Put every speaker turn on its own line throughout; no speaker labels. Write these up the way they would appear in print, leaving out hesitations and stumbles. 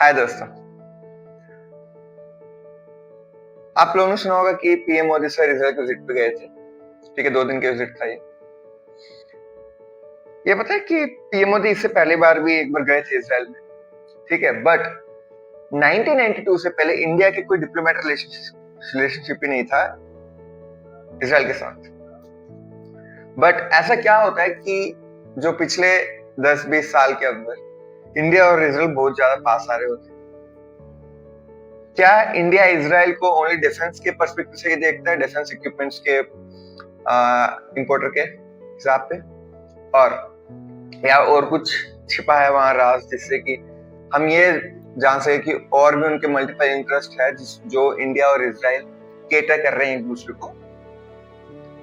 हाय दोस्तों। आप लोगों ने सुना होगा कि पीएम मोदी सर इजराइल के विजिट पे गए थे। ठीक है, 2 दिन के विजिट था ये पता है कि पीएम मोदी इससे पहली बार भी एक बार गए थे इजराइल में। ठीक है, बट 1992 से पहले इंडिया के कोई डिप्लोमेटिक रिलेशनशिप ही नहीं था इजराइल के साथ। बट ऐसा क्या होता है कि जो पिछले 10-20 साल के अंदर इंडिया और इजराइल बहुत ज्यादा पास आ रहे होते हैं। क्या इंडिया इजराइल को ओनली डिफेंस के पर्सपेक्टिव से देखता है, डिफेंस इक्विपमेंट्स के इंपोर्टर के हिसाब पे, और या और कुछ छिपा है वहां राज, जिससे कि हम ये जान सके कि और भी उनके मल्टीपल इंटरेस्ट है जो इंडिया और इजराइल केटर कर रहे हैं एक दूसरे को।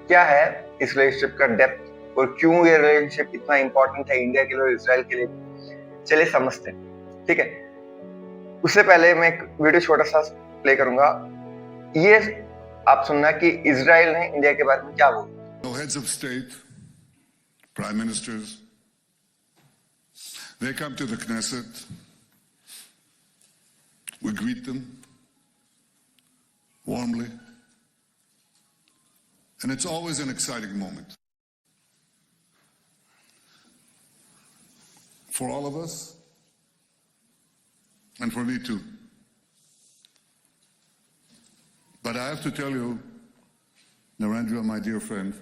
क्या है इस रिलेशनशिप का डेप्थ और क्यों ये रिलेशनशिप इतना इंपॉर्टेंट है इंडिया के लिए और इजराइल के लिए, चलिए समझते हैं। ठीक है, उससे पहले मैं एक वीडियो छोटा सा प्ले करूंगा, ये आप सुनना कि इजराइल ने इंडिया के बारे में क्या बोला।
Heads of state, prime ministers, they come to the Knesset. We greet them warmly. And it's always an exciting moment for all of us and for me too. But I have to tell you, Narendra, my dear friend,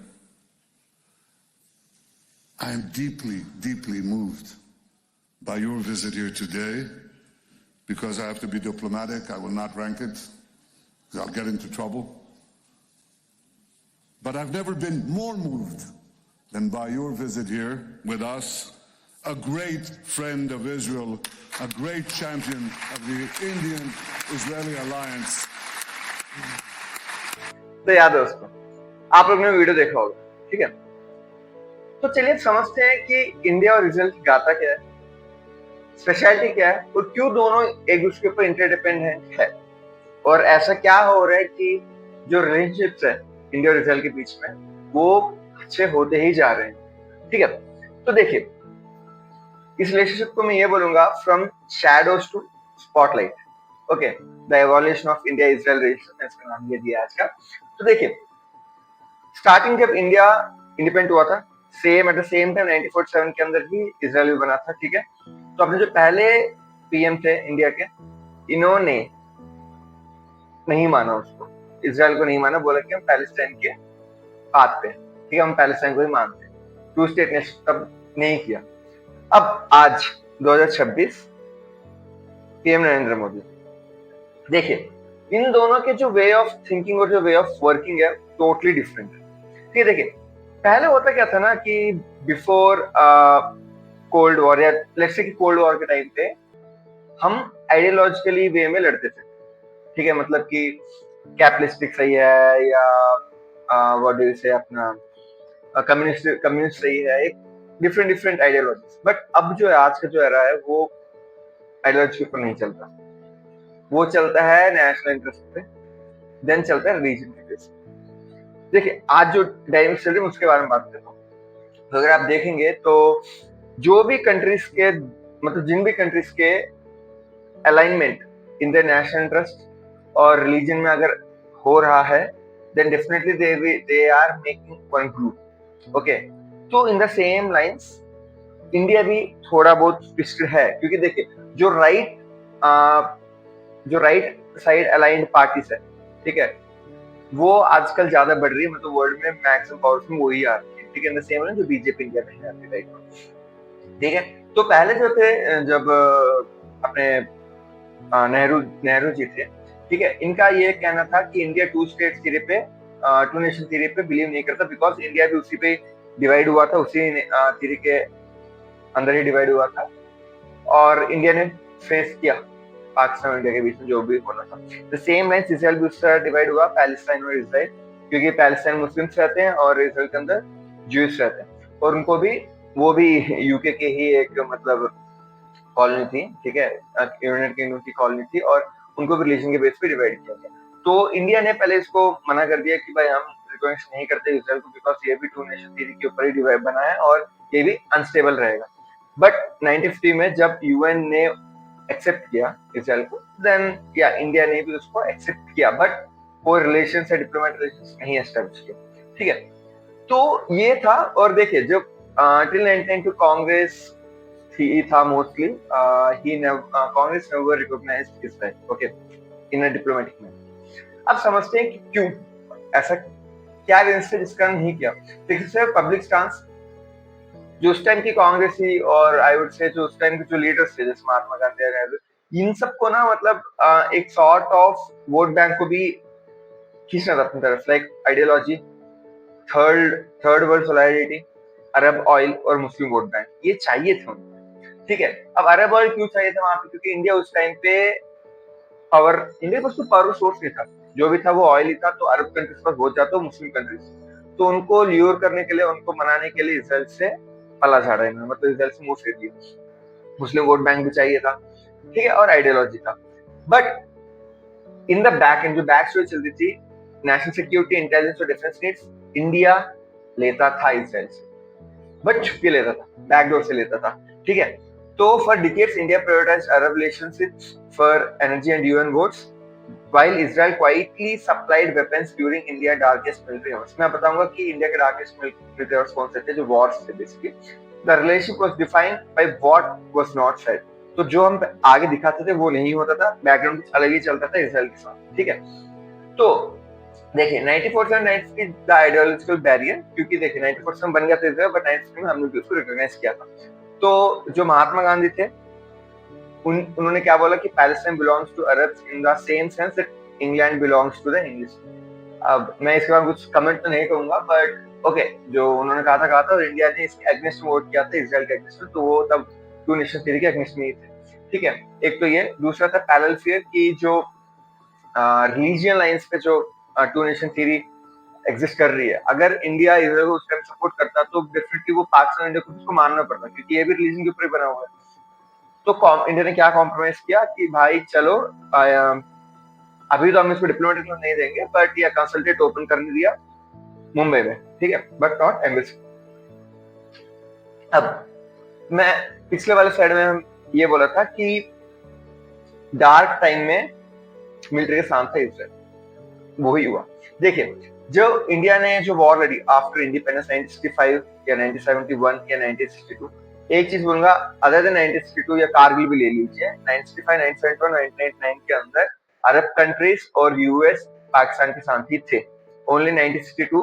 I am deeply, deeply moved by your visit here today, because I have to be diplomatic. I will not rank it, because I'll get into trouble. But I've never been more moved than by your visit here with us, a great friend of Israel, a great champion of the Indian-Israeli alliance.
तो याद है दोस्तों, आप लोग ने video देखा होगा। ठीक है, तो चलिए समझते हैं कि इंडिया और इजराइल की गाथा क्या है, स्पेशलिटी क्या है और क्यों दोनों एक दूसरे के ऊपर इंटरडिपेंडेंट है, और ऐसा क्या हो रहा है कि जो रिलेशनशिप्स है इंडिया और इजराइल के बीच में वो अच्छे होते ही जा रहे हैं। ठीक है, तो देखिए इस रिलेशनशिप को मैं ये बोलूंगा from shadows to spotlight. Okay, the evolution of India Israel relation, इसका नाम ये दिया आज का। तो देखिए स्टार्टिंग जब इंडिया इंडिपेंडेंट हुआ था, same at the same time 1947 के अंदर ही इजराइल भी बना था। ठीक है, तो अपने जो पहले पीएम थे इंडिया के, इन्होंने नहीं माना उसको, इजराइल को नहीं माना, बोला कि हम पैलेस्टाइन के बात पे, ठीक है, हम पैलेस्टाइन को ही मानते हैं, टू स्टेट नेशन तब नहीं किया। अब आज 2026 पीएम नरेंद्र मोदी, देखिए इन दोनों के जो वे ऑफ थिंकिंग और जो वे ऑफ वर्किंग है टोटली डिफरेंट है। ठीक है, देखिए पहले होता क्या था ना कि बिफोर कोल्ड वॉर, या लेट्स से कि कोल्ड वॉर के टाइम पे हम आइडियोलॉजिकली वे में लड़ते थे। ठीक है, मतलब कि कैपिटलिस्टिक सही है या व्हाट डू यू से अपना कम्युनिस्ट सही है, एक डिफरेंट डिफरेंट आइडियोलॉजीज। बट अब जो है आज का जो एरा है वो आइडियोलॉजी के ऊपर नहीं चलता, वो चलता है नेशनल इंटरेस्ट पे, देन चलता है रीजन के बेस। देखिए आज जो डायनेमिक्स चल रही है उसके बारे में बात करता हूँ। तो अगर आप देखेंगे तो जो भी कंट्रीज के, मतलब जिन भी कंट्रीज के alignment in the national interest और रिलीजन में अगर हो रहा है, then definitely they are making one group. Okay, तो in the same lines India भी थोड़ा बहुत ट्विस्टेड है, क्योंकि देखिए जो राइट साइड अलाइंड पार्टीज है, ठीक है, वो आजकल ज्यादा बढ़ रही है, मतलब वर्ल्ड में मैक्सिमम पावर्स में वही आ रही है। ठीक है, इन द सेम है जो बीजेपी इंडिया में है राइट नाउ। ठीक है, तो पहले जो थे, जब अपने नेहरू जी थे, ठीक है, इनका ये कहना था कि इंडिया टू स्टेट थ्योरी पे, टू नेशन थ्योरी पे बिलीव नहीं करता, बिकॉज इंडिया भी उसी पे डिवाइड हुआ था, उसी थ्योरी के अंदर ही डिवाइड हुआ था, और इंडिया ने फेस किया पाकिस्तान और इंडिया के बीच में जो भी होना था। द सेम लाइन इजराइल भी उस तरह डिवाइड हुआ, पैलेस्टाइन और इजराइल, क्योंकि पैलेस्टाइन मुस्लिम्स रहते हैं और इजराइल के अंदर ज्यूस रहते हैं, और उनको भी, वो भी यूके के ही एक मतलब कॉलोनी थी। ठीक है, यूनाइटेड किंगडम की कॉलोनी थी, और उनको भी रिलीजन के बेस पे डिवाइड किया गया। तो इंडिया ने पहले इसको मना कर दिया कि भाई हम रिकॉग्नाइज नहीं करते इजराइल को, बिकॉज ये भी टू नेशन थ्योरी के ऊपर ही डिवाइड बना है और ये भी अनस्टेबल रहेगा। बट 1950 में जब यूएन ने एक्सेप्ट किया इसराइल को, देन या इंडिया ने भी उसको एक्सेप्ट किया, बट कोई रिलेशन है, डिप्लोमेटिक रिलेशन नहीं एस्टेब्लिश किया, ठीक है। तो ये था। और देखिए जब टिल 1992 कांग्रेस थी था मोस्टली, ही Congress never recognized Israel, okay, in a diplomatic manner. अब समझते हैं कि क्यों ऐसा, क्या रीजन है जिसका नहीं किया। देखिए पब्लिक स्टांस जो उस टाइम की कांग्रेस थी, और आई वुड से जो उस टाइम के जो लीडर्स थे जैसे महात्मा गांधी या नेहरू, इन सबको ना मतलब एक सॉर्ट ऑफ वोट बैंक को भी खींचना था अपनी तरफ, like ideology, third third world solidarity, Arab oil और मुस्लिम वोट बैंक, ये चाहिए थे उनको, ठीक है। अब अरब ऑयल क्यों चाहिए था वहां पे, क्योंकि इंडिया उस टाइम पे पावर, इंडिया के पास तो पावर सोर्स नहीं था, जो भी था वो ऑयल ही था, तो अरब कंट्रीज के पास बहुत ज्यादा, मुस्लिम कंट्रीज, तो उनको ल्यूर करने के लिए, उनको मनाने के लिए इसराइल से पला झाड़ा इन्होंने, मतलब इसराइल से मुंह फेर दिया। मुस्लिम वोट बैंक भी चाहिए था, ठीक है, और आइडियोलॉजी था। But in the back and जो बैक स्टोरी चलती थी, नेशनल सिक्योरिटी, इंटेलिजेंस और डिफेंस नीड्स, इंडिया लेता था इसराइल से, बट छुप के लेता था, बैकडोर से लेता था, ठीक है। तो for decades India prioritised Arab relationships for energy and UN votes, while Israel quietly supplied weapons during India darkest military hours। मैं बताऊंगा कि इंडिया के darkest military hours कौन से थे, जो wars थे basically। The relationship was defined by what was not said। तो जो हम आगे दिखाते थे वो नहीं होता था, बैकग्राउंड कुछ अलग ही चलता था इसराइल के साथ, ठीक है। तो देखिए 1947 द आइडियोलॉजिकल बैरियर, क्योंकि देखिए 1947 बन गया था इसराइल, बट 1950 में हमने उसको रिकॉग्नाइज किया था। तो जो महात्मा गांधी थे उन्होंने क्या बोला कि Palestine belongs to Arabs in the same sense that England belongs to the English. अब मैं इसके बाद कुछ कमेंट तो नहीं करूंगा, बट ओके, जो उन्होंने कहा था और इंडिया ने इसके अगेंस्ट में वोट किया था, इसराइल के अगेंस्ट में, तो वो तब टू नेशन थ्योरी के अगेंस्ट में ही थे, ठीक है। एक तो ये, दूसरा था पैरेलल फियर की जो रिलीजियन लाइंस पे जो टू नेशन थ्योरी एग्जिस्ट कर रही है, अगर इंडिया इसराइल को उस टाइम सपोर्ट करता तो डेफिनेटली वो पाकिस्तान इंडिया को उसको मानना पड़ता, क्योंकि ये भी रिलीजन के ऊपर ही बना हुआ है। तो इंडिया ने क्या कॉम्प्रोमाइज किया कि भाई चलो अभी तो हम इसको डिप्लोमेटिक नहीं देंगे, बट ये कंसल्टेट ओपन करने दिया मुंबई में, ठीक है, बट नॉट एम्बेसी। अब मैं पिछले वाले साइड में ये बोला था कि डार्क टाइम में मिलिट्री के साथ था इसराइल, वही हुआ। देखिए जो इंडिया ने जो वॉर लड़ी आफ्टर इंडिपेंडेंस 1965 या 1971 या 1962, एक चीज बोलूंगा, अदर देन 1962 या कारगिल भी ले लीजिए, 1965, 1971, 1999 के अंदर अरब कंट्रीज और यूएस पाकिस्तान के साथ ही थे। ओनली 1962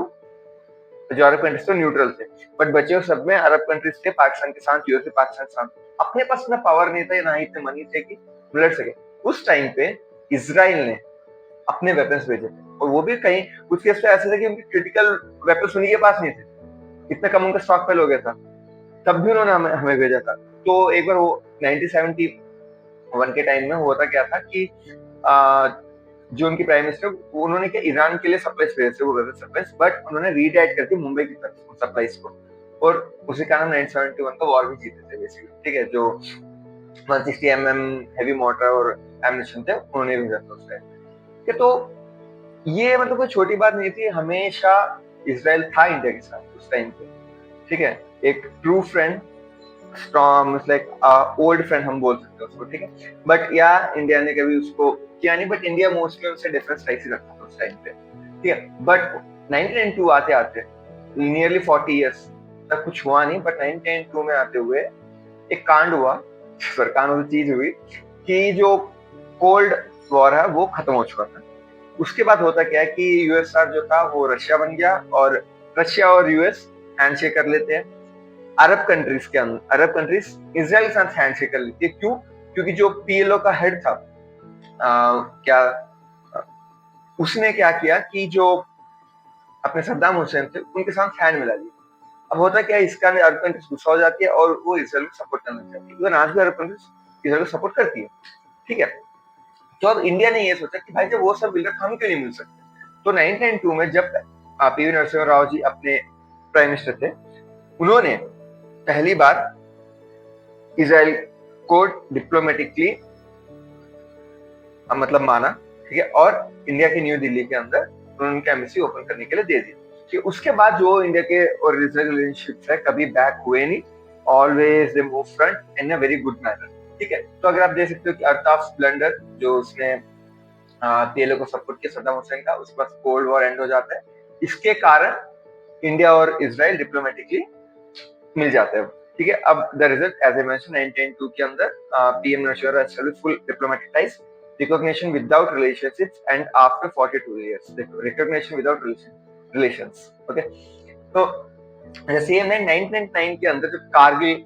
जो अरब कंट्रीज तो न्यूट्रल थे, बट बचे सब में अरब कंट्रीज थे पाकिस्तान के साथ, यूएस पाकिस्तान के साथ। अपने पास ना पावर नहीं था, ना ही इतने मनी थे कि लड़ सके। उस टाइम पे इसराइल ने अपने वेपन्स भेजे थे, और वो भी कहीं कुछ केस पे ऐसे थे कि उनके क्रिटिकल वेपन्स उन्हीं के पास नहीं थे, इतना कम उनका स्टॉक फेल हो गया था, तब भी उन्होंने हमें भेजा था। तो एक बार वो 1971 के टाइम में हुआ था, क्या था कि जो उनके प्राइम मिनिस्टर, उन्होंने क्या ईरान के लिए सप्लाईज भेजे थे, वो वेपन सप्लाईज, बट उन्होंने रीडायरेक्ट करके मुंबई की तरफ सप्लाईज को, और उसी कारण 1971 का वॉर भी जीते थे बेसिकली, ठीक है। जो 160 mm हैवी मोर्टार और एमिनेशन थे उन्होंने भेजा था उस टाइम। तो ये मतलब कोई छोटी बात नहीं थी, हमेशा इसराइल था इंडिया के साथ उस टाइम पे, ठीक है, एक true friend, strong like old friend हम बोल सकते हैं उसको, ठीक है। बट या इंडिया ने कभी उसको किया नहीं, बट इंडिया मोस्टली उनसे डिफरेंस टाइप ही रखता था उस टाइम पे, ठीक है। बट 1992 आते आते नियरली 40 इयर्स तक कुछ हुआ नहीं, बट 1992 में आते हुए एक कांड हुआ, कांड चीज हुई कि जो कोल्ड वॉर है वो खत्म हो चुका था। उसके बाद होता क्या है कि यूएसआर जो था वो रशिया बन गया, और रशिया और यूएस हैंडशेक कर लेते हैं। अरब कंट्रीज के अंदर, अरब कंट्रीज इसराइल के साथ हैंडशेक कर लेती है, क्यों? क्योंकि जो पीएलओ का हेड था क्या उसने क्या किया कि जो अपने सद्दाम हुसैन थे उनके साथ हैंड मिला लिया। अब होता क्या है, इसका अरब कंट्रीज गुस्सा हो जाती है और वो इसराइल को सपोर्ट करना चाहती है, आज भी अरब कंट्रीज इसराइल को सपोर्ट करती है, ठीक है। तो अब इंडिया ने ये सोचा कि भाई जब वो सब मिल रहा हम क्यों नहीं मिल सकते। तो 1992 में जब पीवी नरसिम्हा राव जी अपने प्राइम मिनिस्टर थे, उन्होंने पहली बार इसराइल को डिप्लोमेटिकली मतलब माना, ठीक है, और इंडिया की न्यू दिल्ली के अंदर उन्होंने उनका एम्बेसी ओपन करने के लिए दे दिया। कि उसके बाद जो इंडिया के और इसराइल रिलेशनशिप्स है कभी बैक हुए नहीं, always they move front in a very good manner, ठीक है। तो अगर आप देख सकते हो कि अर्ताफ ब्लंडर जो उसने पीएलओ को सपोर्ट किया सद्दाम हुसैन का, उसके बाद कोल्ड वॉर एंड हो जाता है। इसके कारण इंडिया और इसराइल डिप्लोमेटिकली मिल जाते हैं, ठीक है। अब the result as a mention 1992 के अंदर पीएम नौशेरा establish full diplomatic ties, recognition without relationships and after 42 years, देखो रिकॉग्निशन विदाउट रिलेशंस, ओके। तो जैसे 1999 के अंदर जब कारगिल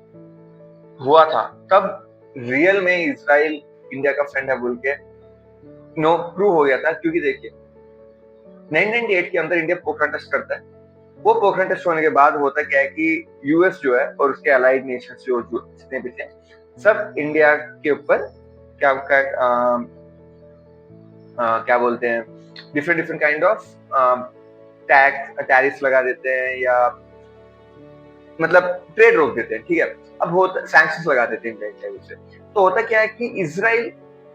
हुआ था, तब रियल में इसराइल इंडिया का फ्रेंड है बोल के नो प्रूव हो गया था, क्योंकि देखिए 1998 के अंदर इंडिया पोखरण टेस्ट करता है। वो पोखरण टेस्ट होने के बाद होता क्या है कि यूएस जो है और उसके अलाइड नेशंस जो जितने भी थे, सब इंडिया के ऊपर क्या क्या क्या बोलते हैं, different different kind of tax tariffs लगा देते हैं, या मतलब ट्रेड रोक देते हैं, ठीक है। अब होता सैंक्शंस लगा देते हैं इंडिया से। तो होता क्या है कि इसराइल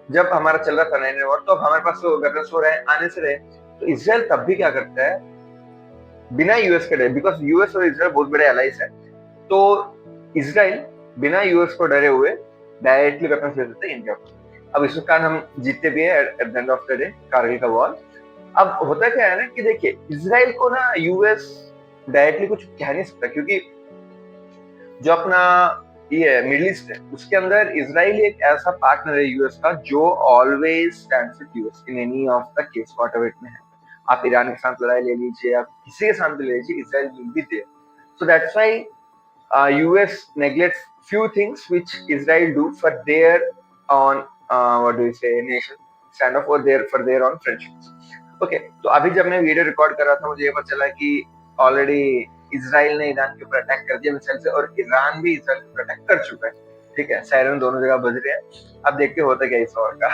जब हमारा चल रहा था 9 वॉर, तो अब हमारे पास तो वेपन्स हो रहे हैं, आने से रहे, तो इसराइल तब भी क्या करता है बिना यूएस के डरे, बिकॉज यूएस और इसराइल बहुत बड़े अलाइज है, तो इसराइल बिना यूएस को डरे हुए डायरेक्टली वेपन्स दे देते हैं इंडिया को। अब इसके कारण हम जीतते भी है at the end of the day Kargil का वॉर। अब होता क्या है ना कि देखिए इसराइल को ना यूएस डायरेक्टली कुछ कह नहीं सकता, क्योंकि जो अपना ये मिडिल ईस्ट है उसके अंदर इसराइल एक ऐसा पार्टनर है यूएस का जो always stands with US in any of the case whatever it में है। आप ईरान के साथ लड़ाई ले लीजिए, आप किसी के साथ भी ले लीजिए, Israel will be there. So that's why US neglects few things which Israel do for their on what do you say nation stand up for their own friendships. Okay, तो अभी जब मैं वीडियो रिकॉर्ड कर रहा था मुझे ये पता चला कि ऑलरेडी इसराइल ने ईरान के ऊपर अटैक कर दिया मिसाइल से, और ईरान भी इसराइल के ऊपर अटैक कर चुका है, ठीक है। सायरन दोनों जगह बज रहे हैं। अब देखते होता क्या इस वॉर का,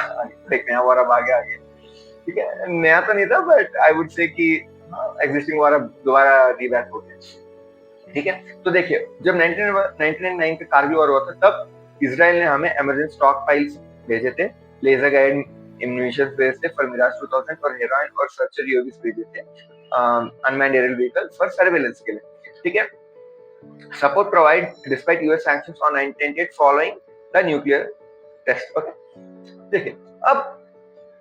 एक नया वॉर अब आगे आगे, ठीक है। नया तो नहीं था बट आई वुड से कि एग्जिस्टिंग वॉर अब दोबारा रीबैक हो गया, ठीक है। तो देखिए जब 1999 का कारगिल वॉर हुआ था, तब इसराइल ने हमें इमरजेंसी स्टॉक फाइल्स भेजे थे, लेजर गाइड इम्यूनिशन भेजे थे फॉर मिराज 2000 और हेरोइन और सर्चर यूएवीज भेजे थे unmanned aerial vehicle for surveillance के लिए, ठीक है। Support provide despite US sanctions on 1998 following the nuclear test, okay. देखिए अब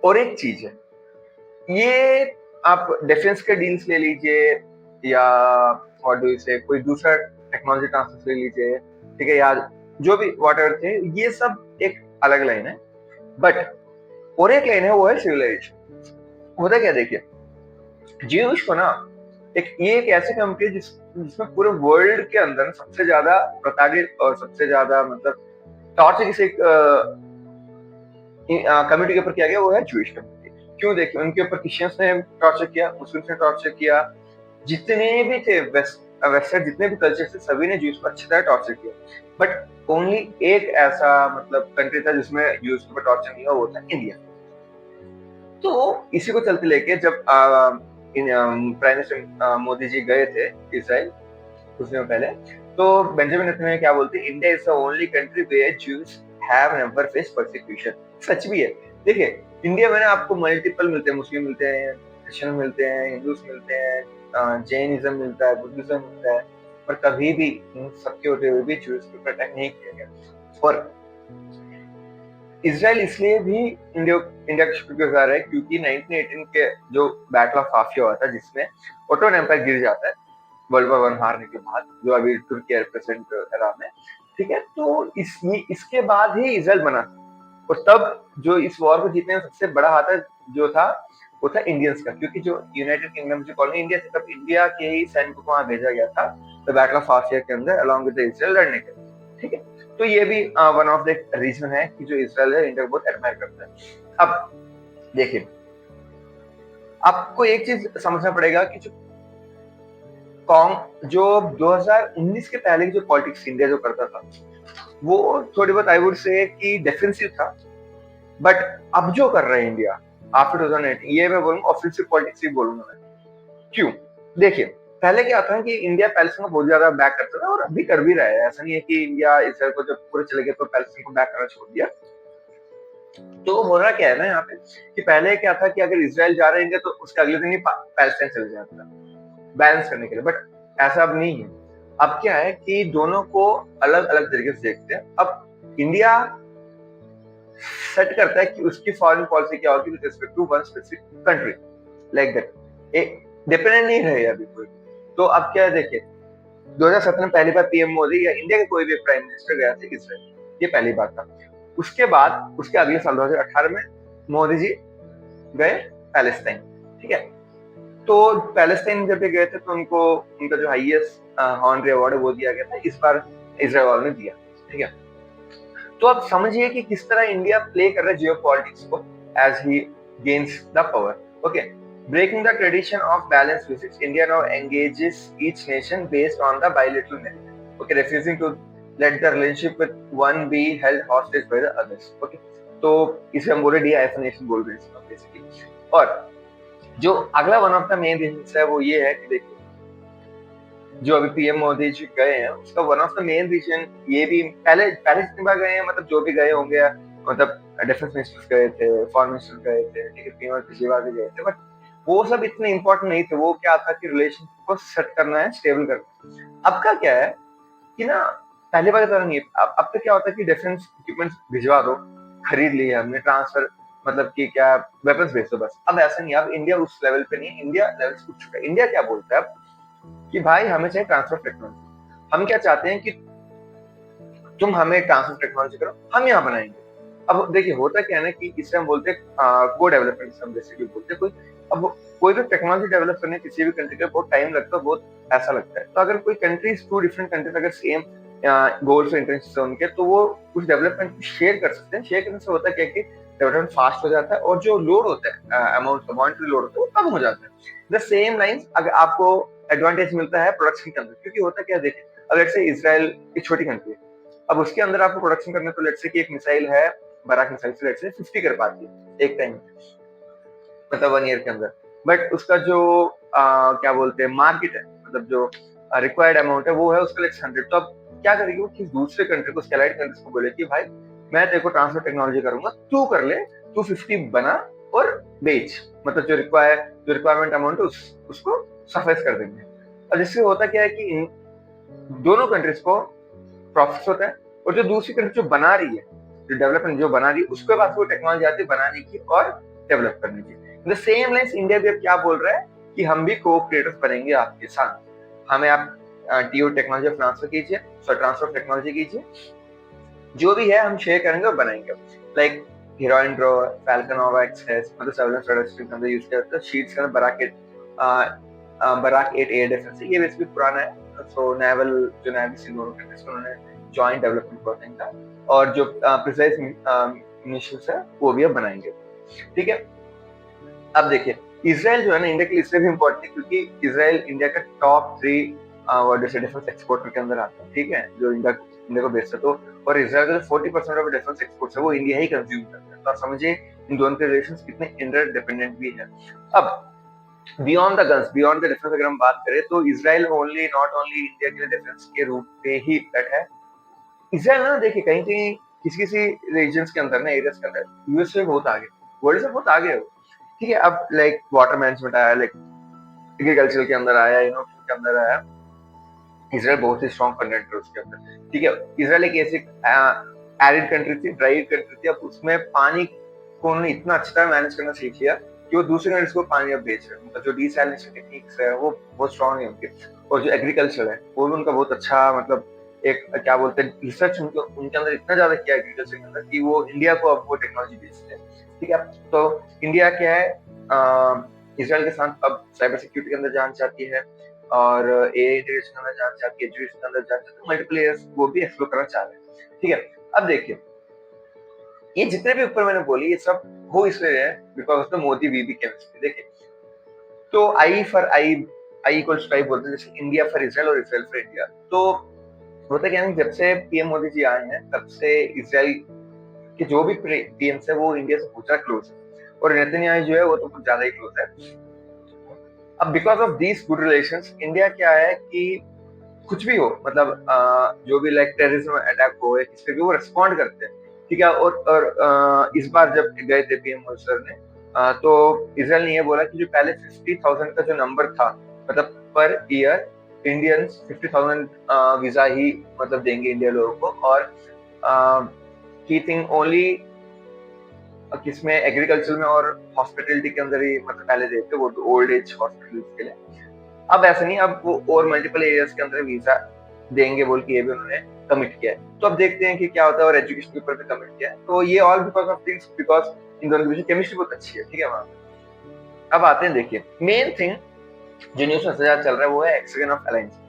और एक चीज है, ये आप डिफेंस के डील्स ले लीजिए या और डू से कोई दूसरा टेक्नोलॉजी ट्रांसफर ले लीजिए, ठीक है, या जो भी व्हाटएवर थे, ये सब एक अलग लाइन है। बट और एक लाइन है वो है सिविलाइजेशन। होता क्या देखिए ज्यूश को ना ये एक ऐसी कंट्री है जिसमें पूरे वर्ल्ड के अंदर सबसे ज्यादा प्रताड़ित और सबसे ज्यादा मतलब टॉर्चर किसी कम्युनिटी के ऊपर किया गया, वो है ज्यूश कम्युनिटी। क्यों देखिए उनके ऊपर क्रिश्चियंस ने टॉर्चर किया, मुस्लिम्स ने टॉर्चर किया, जितने भी थे वेस्टर्न जितने भी कल्चर थे सभी ने ज्यूस को अच्छी तरह टॉर्चर किया। बट ओनली एक ऐसा मतलब कंट्री था जिसमें ज्यूस को टॉर्चर नहीं हुआ, वो था इंडिया। तो इसी को चलते लेके जब प्राइम मिनिस्टर मोदी जी गए थे इसराइल कुछ दिनों पहले, तो बेंजामिन नेतन्याहू क्या बोलते, India is the only country where Jews have never faced persecution. सच भी है। देखिए इंडिया में ना आपको मल्टीपल मिलते हैं, मुस्लिम मिलते हैं, क्रिश्चियन मिलते हैं, हिंदूज मिलते हैं, जैनिज्म मिलता है, बुद्धिज्म मिलता है, पर कभी भी सबके होते हुए भी ज्यूज के ऊपर अटैक नहीं किया गया। और इसराइल इसलिए भी इंडिया का शुक्रगुजार है क्योंकि 1918 के जो बैटल ऑफ हाफिया हुआ था जिसमें ओटोमन एम्पायर गिर जाता है वर्ल्ड वॉर 1 हारने के बाद, जो अभी तुर्की प्रेजेंट एरा में, ठीक है। तो इसके बाद ही इसराइल बना, और तब जो इस वॉर को जीतने में सबसे बड़ा हाथ जो था वो था इंडियंस का, क्योंकि जो यूनाइटेड किंगडम जो कॉलोनी इंडिया थी, तब इंडिया के ही सैनिकों को वहां भेजा गया था द बैटल ऑफ हाफिया के अंदर अलॉन्ग विद इसराइल लड़ने के, ठीक है। तो ये भी वन ऑफ द रीजन है कि जो इसराइल है इंडिया को बहुत एडमायर करता है। अब देखिए आपको एक चीज समझना पड़ेगा कि जो 2019 के पहले की जो पॉलिटिक्स इंडिया जो करता था वो थोड़ी बहुत आई वुड से कि डिफेंसिव था, बट अब जो कर रहे हैं इंडिया आफ्टर 2008, ये मैं बोलूंगा ऑफेंसिव पॉलिटिक्स ही बोलूंगा मैं। क्यों? देखिए पहले क्या था कि इंडिया पैलेस्टाइन को बहुत ज्यादा बैक करता था और अभी कर भी रहा है, ऐसा नहीं है कि इंडिया इसराइल को जब पूरे चले गए तो पैलेस्टाइन को बैक करना छोड़ दिया। तो हो रहा क्या है ना यहाँ पे कि पहले क्या था कि अगर इसराइल जा रहा है इंडिया तो उसके अगले दिन ही पैलेस्टाइन चले जाता था बैलेंस करने के लिए, बट ऐसा अब नहीं है। अब क्या है कि दोनों को अलग अलग तरीके से देखते हैं। अब इंडिया सेट करता है कि उसकी फॉरेन पॉलिसी क्या होगी with respect to one specific country, like that. Dependent नहीं रहे अभी कोई। तो अब क्या है देखिए, 2017 में पहली बार पीएम मोदी या इंडिया के कोई भी प्राइम मिनिस्टर गया था इसराइल, ये पहली बात था। उसके बाद उसके अगले साल 2018 में मोदी जी गए पैलेस्टाइन, ठीक है। तो पैलेस्टाइन जब भी गए थे तो उनको उनका जो हाईएस्ट ऑनरी अवार्ड है वो दिया गया था, इस बार इजराइल ने दिया, ठीक है। तो आप समझिए कि किस तरह इंडिया प्ले कर रहा है जियो पॉलिटिक्स को as he gains the power, okay. Breaking the tradition of balanced visits, India now engages each nation based on the bilateral merit. Okay, refusing to let the relationship with one be held hostage by the others. Okay, तो इसे हम बोले डी-आइफनेशन बोल रहे हैं basically. और जो अगला one of the main reasons है वो ये है कि देखिए, जो अभी पीएम मोदी जी गए हैं उसका one of the main reason ये भी, पहले पहले जितनी बार गए हैं मतलब जो भी गए होंगे, मतलब डिफेंस मिनिस्टर्स गए थे, फॉरेन मिनिस्टर गए थे, ठीक है, पीएम पिछली बार भी गए थे, बट वो सब इतने इंपॉर्टेंट नहीं थे। वो क्या था कि रिलेशन को सेट करना है, स्टेबल करना। अब का क्या है कि ना, पहली बार की तरह नहीं है। अब तो क्या होता है कि डिफेंस इक्विपमेंट्स भिजवा दो, खरीद लिए हमने, ट्रांसफर मतलब कि क्या वेपन्स भेज दो बस। अब ऐसा नहीं है, अब इंडिया उस लेवल पे नहीं है, इंडिया लेवल से उठ चुका है। इंडिया क्या बोलता है अब कि भाई हमें चाहिए ट्रांसफर टेक्नोलॉजी। हम क्या चाहते हैं कि तुम हमें ट्रांसफर टेक्नोलॉजी करो, हम यहाँ बनाएंगे। अब देखिए होता क्या है ना कि इसे हम बोलते हैं को डेवलपमेंट, हम बेसिकली बोलते हैं कोई, अब कोई भी टेक्नोलॉजी डेवलप करने किसी भी कंट्री का बहुत टाइम लगता है, बहुत ऐसा लगता है। तो अगर कोई कंट्रीज, टू डिफरेंट कंट्रीज अगर सेम गोल्स और इंटरेस्ट है उनके, तो वो कुछ डेवलपमेंट शेयर कर सकते हैं। शेयर करने से होता क्या है कि डेवलपमेंट फास्ट हो जाता है और जो लोड होता है, अमाउंट मॉनिटरी लोड होता है वो कम हो जाता है। द सेम लाइंस अगर आपको एडवांटेज मिलता है प्रोडक्शन के अंदर, क्योंकि होता क्या है देखिए, अगर से इसराइल एक छोटी कंट्री है, अब उसके अंदर आपको प्रोडक्शन करने तो लेट्स से कि एक मिसाइल है, बराक मिसाइल से लेट्स से 50 कर पाती है एक टाइम, मतलब 1 ईयर के अंदर। बट उसका जो क्या बोलते हैं मार्केट है, मतलब जो रिक्वायर्ड अमाउंट है वो है उसका लेट्स 100। तो अब क्या करेगी वो कि दूसरे कंट्री को, स्केलाइड कंट्रीज को बोले कि भाई मैं तेरे को ट्रांसफर टेक्नोलॉजी करूंगा, तू कर ले, तू 50 बना और बेच, मतलब जो रिक्वायरमेंट अमाउंट है उसको सफेस कर देंगे। और जिससे होता क्या है कि इन दोनों कंट्रीज को प्रॉफिट होता है, और जो दूसरी कंट्री जो बना रही है, जो डेवलपमेंट जो बना रही है, उसके पास वो टेक्नोलॉजी आती है बनाने की और डेवलप करने की। द सेम लाइन्स इंडिया भी अब क्या बोल रहा है कि हम भी को क्रिएटर्स बनेंगे आपके साथ, हमें आप टीओ टेक्नोलॉजी ट्रांसफर टेक्नोलॉजी कीजिए, जो भी है हम शेयर करेंगे और बनाएंगे। लाइक हीरोइन ड्रो, फैल्कन नोवा एक्सएस, मतलब सर्वेलेंस रडार सिस्टम के अंदर यूज किया जाता है। शीट्स के अंदर बराक 8 एयर डिफेंस, ये बेसिकली पुराना है। सो नेवल, जो नेवी से दोनों कंट्रीज को उन्होंने जॉइंट डेवलपमेंट प्रोजेक्ट था, और जो प्रिसाइज मिशंस है वो भी अब बनाएंगे, ठीक है। अब देखिए इसराइल जो है ना इंडिया के लिए इसलिए भी इम्पोर्टेंट है क्योंकि इसराइल इंडिया का टॉप 3 डिफेंस एक्सपोर्टर के अंदर आता है, ठीक है, जो इंडिया को बेचता है। तो और इसराइल का जो 40% ऑफ डिफेंस एक्सपोर्ट्स है वो इंडिया ही कंज्यूम करता है। तो आप समझिए इन दोनों के रिलेशंस कितने इंटरडिपेंडेंट भी है। अब beyond the guns, beyond the defence अगर हम बात करें तो इसराइल नॉट ओनली इंडिया के लिए डिफेंस के रूप पे ही बैठा है। इसराइल ना देखिए कहीं कहीं किसी रीजन्स के अंदर ना, एरियाज के अंदर यूएस से बहुत आगे, वर्ल्ड से बहुत आगे है, ठीक है। अब लाइक वाटर मैनेजमेंट आया, लाइक एग्रीकल्चर के अंदर आया, इनोवेशन के अंदर आया, इसराइल बहुत ही स्ट्रॉन्ग कंटेंट है उसके अंदर, ठीक है। इसराइल एक ऐसी एरिड कंट्री थी, ड्राई कंट्री थी, अब उसमें पानी को उन्होंने इतना अच्छी तरह मैनेज करना सीख लिया कि वो दूसरे कंट्रीज को पानी अब बेच रहे हैं। मतलब जो डीसैलिनेशन टेक्निक्स है वो बहुत स्ट्रॉन्ग है उनके, और जो एग्रीकल्चर है वो भी उनका बहुत अच्छा, मतलब एक क्या बोलते हैं रिसर्च उनके अंदर इतना ज्यादा किया एग्रीकल्चर के अंदर कि वो इंडिया को अब वो टेक्नोलॉजी बेचते हैं, ठीक है। तो इंडिया क्या है इसराइल के साथ अब साइबर सिक्योरिटी के अंदर जाना चाहती है, और एआई इंटीग्रेशन के अंदर जाना चाहती है, एजुकेशन के अंदर जाना चाहती है, मल्टीपल एरियाज वो भी एक्सप्लोर करना चाह रहे हैं, ठीक है। अब देखिए ये जितने भी ऊपर मैंने बोली ये सब हो इसलिए है because of the Modi VB chemistry. देखिए तो आई इक्वल्स टू आई बोलते हैं, जैसे इंडिया फॉर इसराइल और इसराइल फॉर इंडिया। तो होता क्या है जब से पीएम मोदी जी आए हैं तब से इसराइल के जो भी पीएम है वो इंडिया से बहुत ज्यादा क्लोज है, और नेतन्याहू जो है वो तो कुछ ज्यादा ही क्लोज है। अब because of these good relations India क्या है कि कुछ भी हो, मतलब जो भी लाइक टेररिज्म अटैक हो या किसी भी, वो रिस्पॉन्ड करते हैं, ठीक है। और इस बार जब गए थे पीएम मोदी सर ने, तो इसराइल ने ये बोला कि जो पहले 50,000 का जो नंबर था, मतलब पर ईयर इंडियंस 50,000 वीजा ही मतलब देंगे इंडिया लोगों को, और ही थिंक ओनली किसमें एग्रीकल्चर में और हॉस्पिटलिटी के अंदर ही मतलब पहले देते वो ओल्ड एज हॉस्पिटल के लिए। अब ऐसा नहीं, अब वो और मल्टीपल एरियाज के अंदर वीजा देंगे बोल के ये भी उन्होंने कमिट किया है। तो अब देखते हैं कि क्या होता है, और एजुकेशन के ऊपर भी कमिट किया है। तो ये all because of things, because in दोनों के बीच केमिस्ट्री बहुत अच्छी है, ठीक है वहां पे। अब आते हैं, देखिए मेन थिंग जो न्यूज में ज्यादा चल रहा है वो है हेक्सागन ऑफ अलायंस।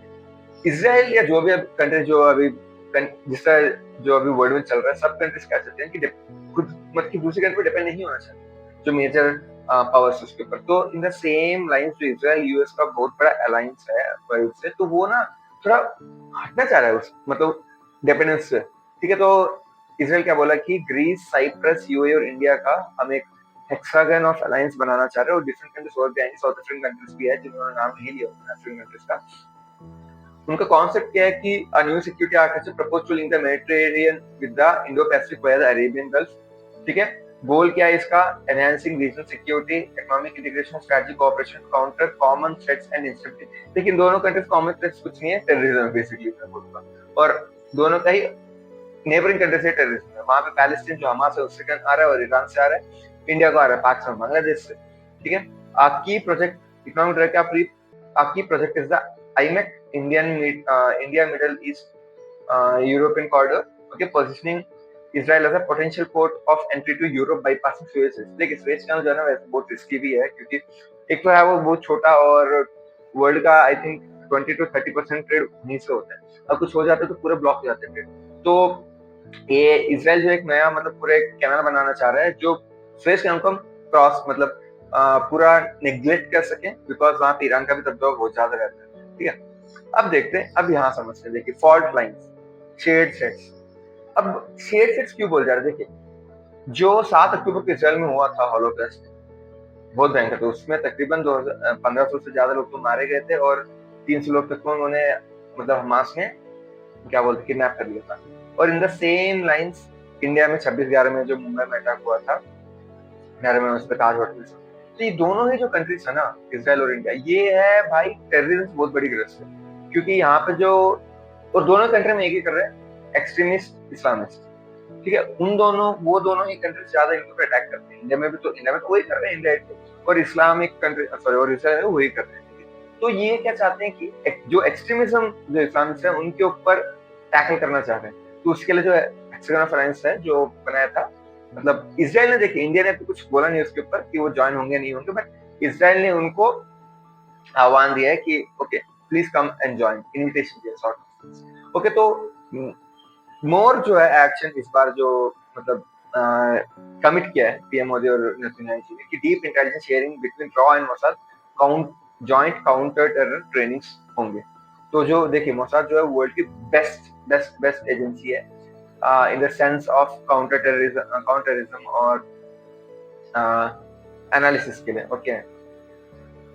इसराइल या जो भी अब कंट्री जो अभी जिस तरह जो अभी वर्ल्ड में चल रहा है, सब कंट्रीज क्या चाहते हैं कि खुद मतलब दूसरी कंट्री पर डिपेंड नहीं होना चाहिए जो मेजर पावर्स उसके ऊपर। तो इन द सेम लाइंस जो इसराइल यूएस का बहुत बड़ा अलायंस है वर्ल्ड से, तो वो ना थोड़ा हटना चाह रहा है उस मतलब डिपेंडेंस से, ठीक है। तो इसराइल क्या बोला कि ग्रीस, साइप्रस, यूएई और इंडिया का हम एक हेक्सागन ऑफ अलायंस बनाना चाह रहे हैं, और डिफरेंट कंट्रीज और भी आएंगे, साउथ अफ्रीकन कंट्रीज भी है जिन्होंने नाम नहीं लिया अफ्रीकन कंट्रीज का। उनका कॉन्सेप्ट क्या है कि a new security architecture proposed to link the Mediterranean with the Indo-Pacific via the Arabian Gulf, ठीक है। गोल क्या है इसका? Enhancing regional security, economic integration, strategic cooperation, counter common threats and instability. लेकिन दोनों कंट्रीज कॉमन थ्रेट्स कुछ नहीं है, टेररिज्म बेसिकली मैं बोलूंगा, और दोनों का ही नेबरिंग कंट्री से टेररिज्म है। वहां पे पैलेस्टीन जो हमास है उससे आ रहा है, और ईरान से आ रहा है, इंडिया को आ रहा है पाकिस्तान बांग्लादेश से, ठीक है। आपकी प्रोजेक्ट इकोनॉमिक आपकी project is the IMEC, India Middle East European corridor, okay, positioning Israel as a potential port of entry to Europe bypassing Suez। देखिए सुएज कैनाल जो है ना वैसे बहुत रिस्की भी है, क्योंकि एक तो है वो बहुत छोटा, और वर्ल्ड का आई थिंक 20 to 30% ट्रेड वहीं से होता है। अब कुछ हो जाता है तो पूरे ब्लॉक हो जाते हैं ट्रेड। तो ये इसराइल जो एक नया मतलब पूरा एक कैनाल बनाना चाह रहा है जो सुएज कैनाल को क्रॉस मतलब पूरा नेग्लेक्ट कर सके, बिकॉज वहां पे ईरान का भी दबदबा बहुत ज्यादा रहता है, ठीक है। अब देखते हैं, अब यहाँ समझते हैं, देखिए फॉल्ट लाइंस, शेड सेट्स। अब शेड सेट्स क्यों बोल जा रहे हैं? देखिए जो 7 अक्टूबर को इसराइल में हुआ था हॉलोकॉस्ट, बहुत भयंकर था। उसमें तकरीबन 1500 से ज्यादा लोग तो मारे गए थे, और 300 लोग तक को उन्होंने मतलब हमास ने क्या बोलते किडनैप कर लिया था। और इन द सेम लाइंस इंडिया में 26/11 में जो मुंबई में अटैक हुआ था, 11 में उस पर ताज होटल। तो ये दोनों ही जो कंट्रीज है ना, इसराइल और इंडिया, ये है भाई टेररिज्म बहुत बड़ी ग्रस्त है, क्योंकि यहाँ पे जो और दोनों कंट्री में एक ही कर रहे हैं, एक्सट्रीमिस्ट इस्लामिस्ट, ठीक है। वो दोनों ही कंट्री ज्यादा इनको पे अटैक करते हैं। इंडिया में तो वही कर रहे हैं इंडिया, और इस्लामिक कंट्री सॉरी और इसराइल वही कर रहे हैं। तो ये क्या चाहते हैं कि जो एक्सट्रीमिज्म जो इस्लामिस्ट है उनके ऊपर टैकल करना चाह रहे हैं। तो उसके लिए जो हेक्सागन ऑफ अलायंस है जो बनाया था, मतलब इसराइल ने, देखिए इंडिया ने तो कुछ बोला नहीं उसके ऊपर कि वो ज्वाइन होंगे नहीं होंगे, बट इसराइल ने उनको आह्वान दिया है कि okay please come and join, invitation दिया सॉर्ट। ओके, तो मोर जो है एक्शन इस बार जो मतलब कमिट किया है पीएम मोदी और नेतन्याहू जी ने कि deep intelligence sharing between raw and Mossad joint counter terror trainings होंगे। तो जो देखिए मोसाद जो है वर्ल्ड की बेस्ट एजेंसी है in the sense of counter terrorism और एनालिसिस के लिए, okay.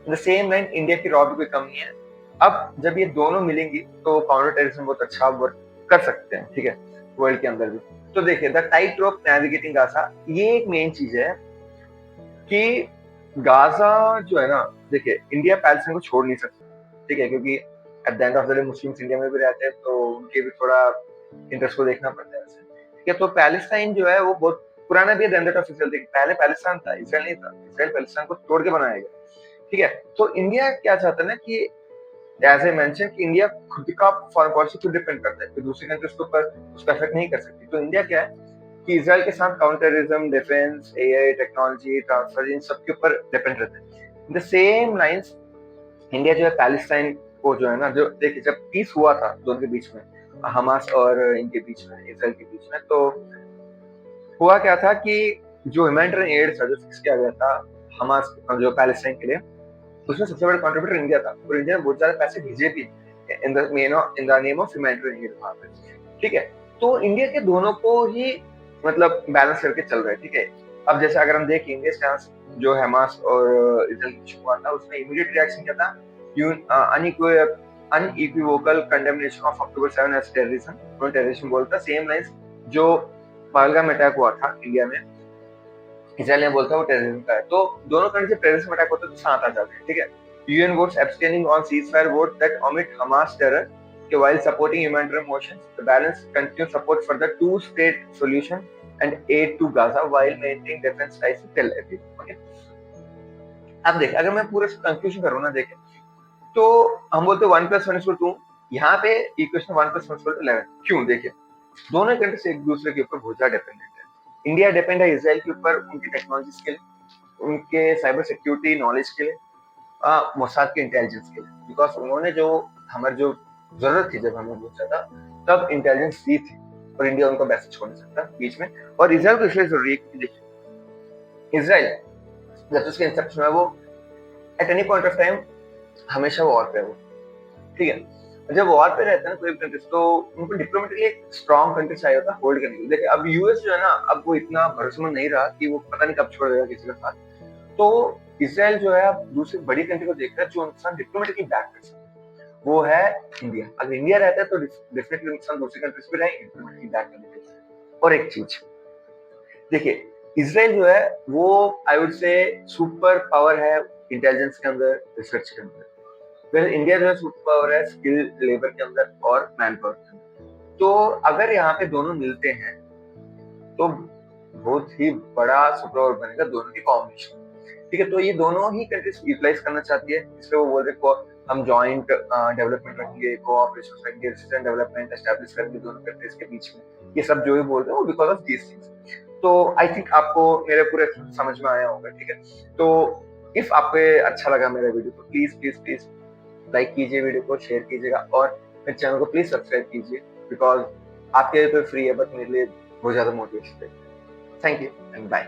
The same line India की रॉ भी कोई कम नहीं है। अब जब ये दोनों मिलेंगी तो काउंटर टेररिज्म बहुत अच्छा वर्क कर सकते हैं, ठीक है, वर्ल्ड के अंदर भी। तो देखिए the tight rope navigating Gaza, ये एक मेन चीज है कि गाजा जो है ना, देखिए इंडिया पैलेस्टाइन को छोड़ नहीं सकता, ठीक है, क्योंकि at the end of the day Muslims India में भी रहते हैं, तो उनके भी थोड़ा इंटरेस्ट को देखना पड़ता है, ठीक है। तो पैलेस्टाइन जो है वो बहुत पुराना भी है, पहले पैलेस्टाइन था, इसराइल नहीं था। इसराइल पैलेस्टाइन को तोड़ के बनाया गया, ठीक है। तो इंडिया क्या चाहता है ना कि एज आई मेंशन कि इंडिया खुद का फॉरेन पॉलिसी खुद डिपेंड करता है, तो दूसरी कंट्रीज के ऊपर उसका इफेक्ट नहीं कर सकती। तो इंडिया क्या है कि इसराइल के साथ counter terrorism, defence, AI technology transfer, इन सब के ऊपर डिपेंड रहता है। In the same lines India जो है पैलेस्टाइन को जो है ना, जो देखिए जब पीस हुआ था दोनों के बीच में, हमास और इनके बीच में, इसराइल के बीच में, तो हुआ क्या था कि जो ह्यूमैनिटेरियन एड था जो फिक्स किया गया था हमास जो पैलेस्टाइन के लिए, उसमें सबसे बड़ा कंट्रीब्यूटर इंडिया था, और इंडिया ने बहुत ज्यादा पैसे भेजे भी in the name of humanitarian add वहां पे, ठीक है। तो इंडिया के दोनों को ही मतलब बैलेंस करके चल रहा है, ठीक है। अब जैसे अगर हम देखें इंडिया स्टैंस जो हमास और इसराइल की हुआ था, उसमें इमीडिएट रिएक्शन क्या था, unequivocal condemnation of October 7 as terrorism, उन्होंने टेररिज्म बोलता। सेम लाइंस जो पहलगाम अटैक हुआ था इंडिया में, इसराइल ने बोलता वो टेररिज्म का है। तो दोनों कंट्री से टेररिज्म अटैक होता है तो साथ आ जाते हैं, ठीक है। UN votes abstaining on ceasefire vote that omit Hamas terror, while supporting humanitarian motions, the balance continues support for the two-state solution and aid to Gaza while maintaining defense ties with Tel Aviv. Okay? अब देखें, अगर मैं पूरा conclusion करूँ ना, देखें तो हम बोलते 1+1=2, यहाँ पे इक्वेशन 1+1=11। क्यों? देखिए, दोनों कंट्रीज एक दूसरे के ऊपर बहुत ज्यादा डिपेंडेंट है। इंडिया डिपेंड है इसराइल के ऊपर उनकी टेक्नोलॉजी के लिए, उनके साइबर सिक्योरिटी नॉलेज के लिए, मोसाद के इंटेलिजेंस के लिए, बिकॉज उन्होंने जो हमारी जो जरूरत थी जब हमें बहुत ज्यादा, तब इंटेलिजेंस दी थी, और इंडिया उनको वैसे छोड़ नहीं सकता बीच में। और इसराइल को इसलिए जरूरी है क्योंकि देखिए, इसराइल जब उसके इंसेप्शन है, वो at any point of time हमेशा वॉर पे है वो, ठीक है। जब वॉर पे रहता है ना कोई कंट्रीज, तो उनको डिप्लोमेटिकली एक स्ट्रॉन्ग कंट्री चाहिए होता है होल्ड करने के लिए। देखिए, अब यूएस जो है ना, अब वो इतना भरोसेमंद नहीं रहा कि वो पता नहीं कब छोड़ देगा किसी के साथ। तो इसराइल जो है अब दूसरी बड़ी कंट्री को देखकर जो नुकसान डिप्लोमेटिकली बैक कर सकता है, वो है इंडिया। अगर इंडिया रहता है तो डेफिनेटली नुकसान दूसरी कंट्रीज पे रहेंगे डिप्लोमेटिकली बैक करने के लिए। और एक चीज देखिए, इसराइल जो है वो I would say super power है इंटेलिजेंस के अंदर, रिसर्च के अंदर। फिर इंडिया जो है सुपर पावर है स्किल लेबर के अंदर और मैन पावर के अंदर। तो अगर यहाँ पे दोनों मिलते हैं तो बहुत ही बड़ा सुपर पावर बनेगा दोनों की कॉम्बिनेशन, ठीक है। तो ये दोनों ही कंट्रीज यूटिलाइज करना चाहती है, इसलिए वो बोल रहे को हम जॉइंट डेवलपमेंट रखेंगे, कोऑपरेशन रखेंगे, रिसर्च एंड डेवलपमेंट एस्टैब्लिश करेंगे दोनों कंट्रीज के बीच में। ये सब जो भी बोल रहे हैं वो बिकॉज ऑफ दीस थिंग्स। तो आई थिंक आपको मेरे पूरे समझ में आया होगा, ठीक है। तो इफ आपको अच्छा लगा मेरा वीडियो तो प्लीज प्लीज प्लीज लाइक कीजिए, वीडियो को शेयर कीजिएगा, और मेरे चैनल को प्लीज सब्सक्राइब कीजिए, बिकॉज आपके लिए तो फ्री है बट मेरे लिए बहुत ज्यादा मोटिवेशन है। Thank you and bye.